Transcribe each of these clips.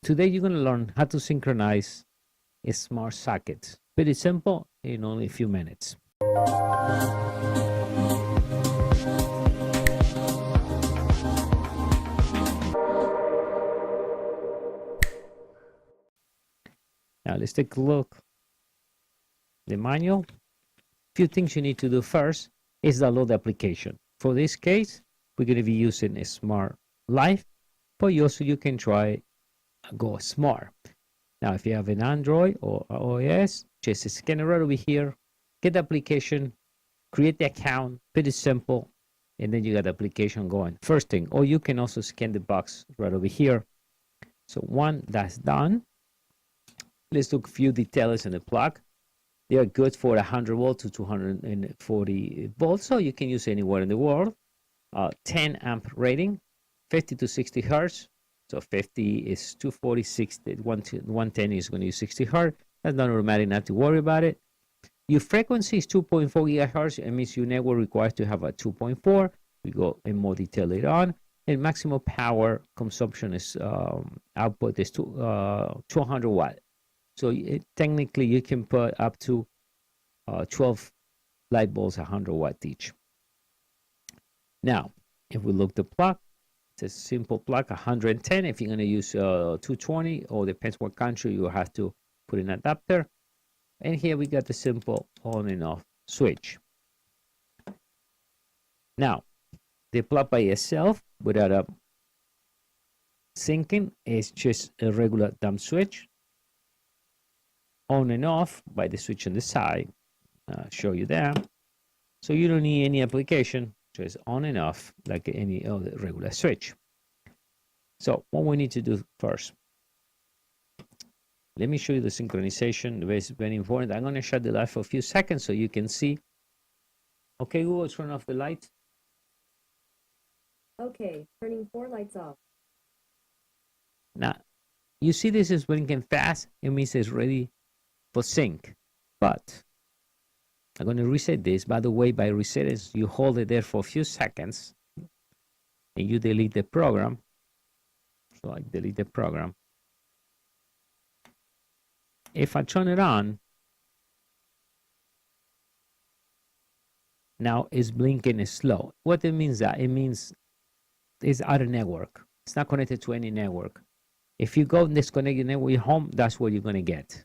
today you're going to learn how to synchronize smart sockets. Pretty simple in only a few minutes. Now let's take a look. The manual. Few things you need to do first is download the application. For this case, we're going to be using a Smart Life, but you can try Go Smart. Now, if you have an Android or iOS, just scan it right over here, get the application, create the account, pretty simple, and then you got the application going. First thing, or you can also scan the box right over here. So one that's done. Let's look a few details in the plug. They are good for 100 volts to 240 volts, so you can use anywhere in the world. 10 amp rating, 50 to 60 hertz. So 50 is 240, 60, 110 is going to use 60 hertz. That's not automatic, not to worry about it. Your frequency is 2.4 gigahertz. It means your network requires to have a 2.4. We go in more detail later on. And maximum power consumption is output is 200 watt. So technically, you can put up to 12 light bulbs, 100 watt each. Now, if we look the plug, it's a simple plug, 110. If you're going to use 220, or depends what country, you have to put an adapter. And here we got the simple on and off switch. Now, the plug by itself, without a syncing, is just a regular dumb switch. On and off by the switch on the side. Show you that. So you don't need any application, just on and off like any other regular switch. So what we need to do first, let me show you the synchronization. It's very important. I'm going to shut the light for a few seconds so you can see. Okay, Google, turn off the lights. Okay, turning 4 lights off. Now, you see this is blinking fast. It means it's ready for sync. But I'm going to reset this. By the way, by resetting, you hold it there for a few seconds and you delete the program. So I delete the program. If I turn it on, now it's blinking slow. What it means that? It means it's out of network. It's not connected to any network. If you go and disconnect your network at home, that's what you're going to get.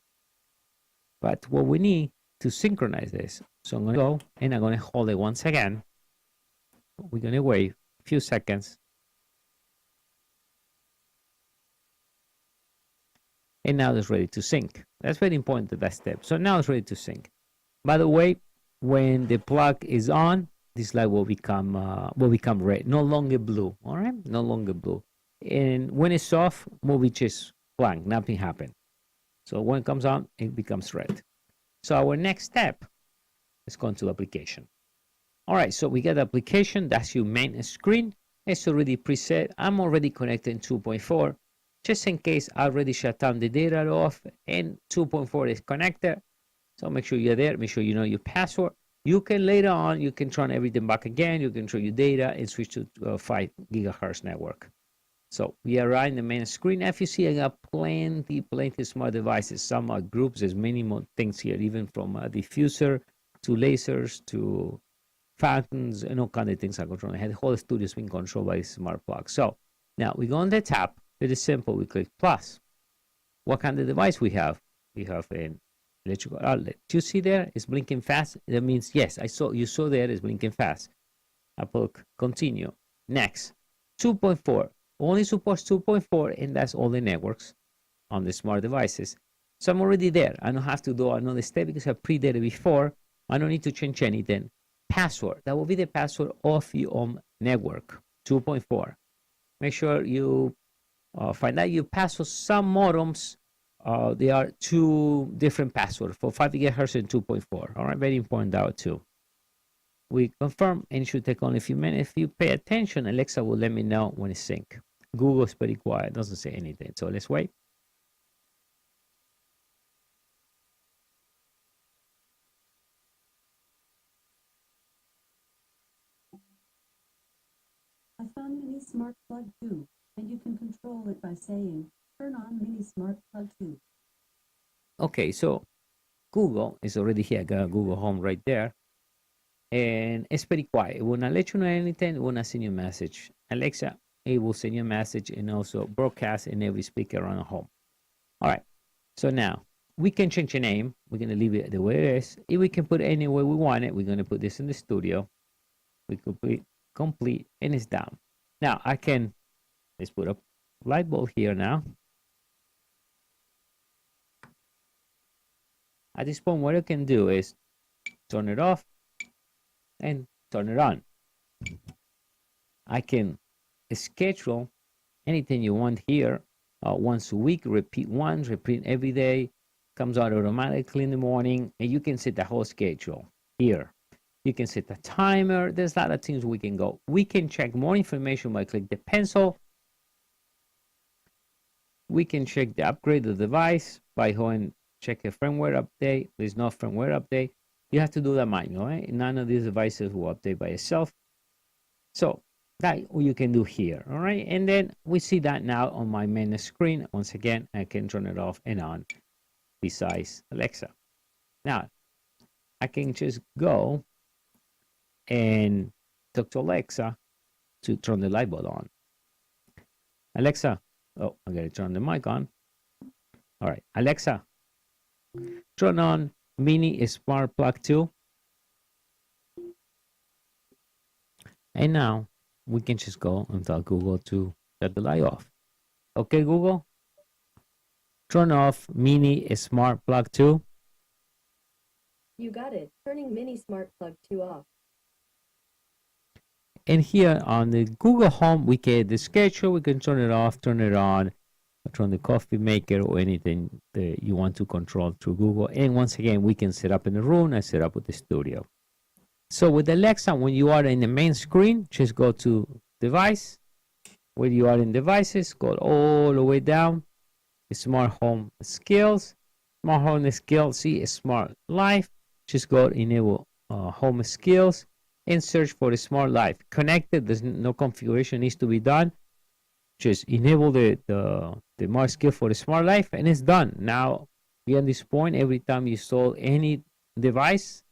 But what we need to synchronize this. So I'm going to go and I'm going to hold it once again. We're going to wait a few seconds. And now it's ready to sync. That's very important, that step. So now it's ready to sync. By the way, when the plug is on, this light will become red, no longer blue. All right, no longer blue. And when it's off, will be just blank, nothing happened. So when it comes on, it becomes red. So our next step is going to application. All right, so we get the application. That's your main screen. It's already preset. I'm already connected to 2.4. Just in case, I already shut down the data off and 2.4 is connected. So make sure you're there. Make sure you know your password. You can later on, you can turn everything back again. You can show your data and switch to 5 gigahertz network. So we are right in the main screen. If you see, I got plenty smart devices. Some are groups. There's many more things here, even from a diffuser to lasers to fountains and all kind of things I control. I had the whole studio is being controlled by this smart plug. So now we go on the tab. It is simple. We click plus. What kind of device we have? We have an electrical outlet. Do you see there? It's blinking fast. That means yes. You saw there. It's blinking fast. I click continue. Next, 2.4. Only supports 2.4, and that's all the networks on the smart devices. So I'm already there. I don't have to do another step because I pre-did it before. I don't need to change anything. Password. That will be the password of your own network. 2.4. Make sure you find out your password. Some modems, there are 2 different passwords for 5 gigahertz and 2.4. All right, very important that too. We confirm, and it should take only a few minutes. If you pay attention, Alexa will let me know when it's sync. Google is pretty quiet, doesn't say anything. So let's wait. I found Mini Smart Plug 2, and you can control it by saying, Turn on Mini Smart Plug 2. Okay, so Google is already here. I got Google Home right there. And it's pretty quiet. It will not let you know anything. It will not send you a message. Alexa, it will send you a message and also broadcast in every speaker around the home. All right. So now we can change the name. We're going to leave it the way it is. If we can put it anywhere we want it, we're going to put this in the studio. We complete, and it's down. Now I can, let's put a light bulb here now. At this point, what I can do is turn it off and turn it on. I can schedule anything you want here once a week, repeat once, repeat every day, comes out automatically in the morning, and you can set the whole schedule here. You can set a timer. There's a lot of things we can go. We can check more information by click the pencil. We can check the upgrade of the device by going check a firmware update. There's no firmware update. You have to do that manually. Right? None of these devices will update by itself. So that you can do here. All right. And then we see that now on my main screen. Once again, I can turn it off and on besides Alexa. Now I can just go and talk to Alexa to turn the light bulb on. Alexa, oh, I gotta turn the mic on. All right, Alexa, turn on Mini Smart Plug 2. And now we can just go and tell Google to shut the light off. Okay, Google, turn off Mini Smart Plug 2. You got it. Turning Mini Smart Plug 2 off. And here on the Google Home, we get the schedule. We can turn it off, turn it on, turn the coffee maker or anything that you want to control through Google. And once again, we can set up in the room and set up with the studio. So with Alexa, when you are in the main screen, just go to Device. Where you are in Devices, go all the way down. Smart Home Skills. Smart Home Skills, see Smart Life. Just go enable Home Skills and search for the Smart Life. Connected, there's no configuration needs to be done. Just enable the Smart Skill for the Smart Life and it's done. Now, beyond this point, every time you install any device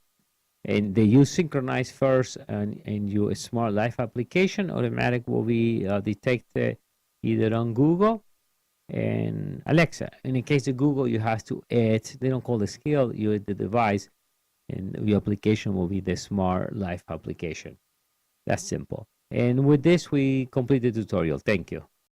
and they use Synchronize first and your Smart Life application, automatic will be detected either on Google and Alexa. And in case of Google, you have to add, they don't call the skill, you add the device, and your application will be the Smart Life application. That's simple. And with this, we complete the tutorial. Thank you.